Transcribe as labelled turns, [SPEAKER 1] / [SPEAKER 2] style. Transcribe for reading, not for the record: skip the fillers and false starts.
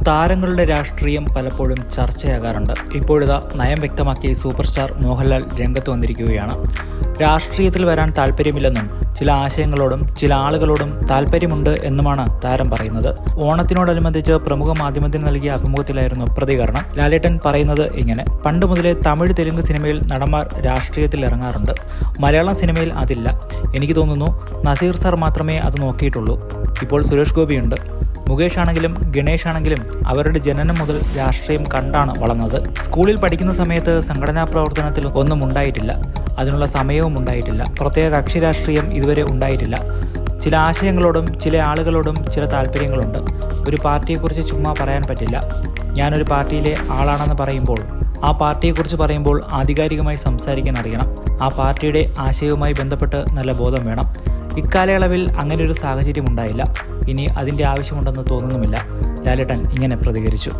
[SPEAKER 1] താരങ്ങളുടെ രാഷ്ട്രീയം പലപ്പോഴും ചർച്ചയാകാറുണ്ട്. ഇപ്പോഴിതാ നയം വ്യക്തമാക്കി സൂപ്പർ സ്റ്റാർ മോഹൻലാൽ രംഗത്ത് വന്നിരിക്കുകയാണ്. രാഷ്ട്രീയത്തിൽ വരാൻ താല്പര്യമില്ലെന്നും ചില ആശയങ്ങളോടും ചില ആളുകളോടും താല്പര്യമുണ്ട് എന്നുമാണ് താരം പറയുന്നത്. ഓണത്തിനോടനുബന്ധിച്ച് പ്രമുഖ മാധ്യമത്തിന് നൽകിയ അഭിമുഖത്തിലായിരുന്നു പ്രതികരണം. ലാലേട്ടൻ പറയുന്നത് ഇങ്ങനെ: പണ്ട് മുതലേ തമിഴ് തെലുങ്ക് സിനിമയിൽ നടന്മാർ രാഷ്ട്രീയത്തിൽ ഇറങ്ങാറുണ്ട്. മലയാളം സിനിമയിൽ അതില്ല. എനിക്ക് തോന്നുന്നു നസീർ സാർ മാത്രമേ അത് നോക്കിയിട്ടുള്ളൂ. ഇപ്പോൾ സുരേഷ് ഗോപിയുണ്ട്. മുകേഷ് ആണെങ്കിലും ഗണേഷ് ആണെങ്കിലും അവരുടെ ജനനം മുതൽ രാഷ്ട്രീയം കണ്ടാണ് വളർന്നത്. സ്കൂളിൽ പഠിക്കുന്ന സമയത്ത് സംഘടനാ പ്രവർത്തനത്തിൽ ഒന്നും ഉണ്ടായിട്ടില്ല. അതിനുള്ള സമയവും ഉണ്ടായിട്ടില്ല. പ്രത്യേക കക്ഷി രാഷ്ട്രീയം ഇതുവരെ ഉണ്ടായിട്ടില്ല. ചില ആശയങ്ങളോടും ചില ആളുകളോടും ചില താല്പര്യങ്ങളുണ്ട്. ഒരു പാർട്ടിയെക്കുറിച്ച് ചുമ്മാ പറയാൻ പറ്റില്ല. ഞാനൊരു പാർട്ടിയിലെ ആളാണെന്ന് പറയുമ്പോൾ ആ പാർട്ടിയെക്കുറിച്ച് പറയുമ്പോൾ ആധികാരികമായി സംസാരിക്കാൻ അറിയണം. ആ പാർട്ടിയുടെ ആശയവുമായി ബന്ധപ്പെട്ട് നല്ല ബോധം വേണം. ഇക്കാലയളവിൽ അങ്ങനെയൊരു സാഹചര്യം ഉണ്ടായില്ല. ഇനി അതിൻ്റെ ആവശ്യമുണ്ടെന്ന് തോന്നുന്നുമില്ല. ലാലേട്ടൻ ഇങ്ങനെ പ്രതികരിച്ചു.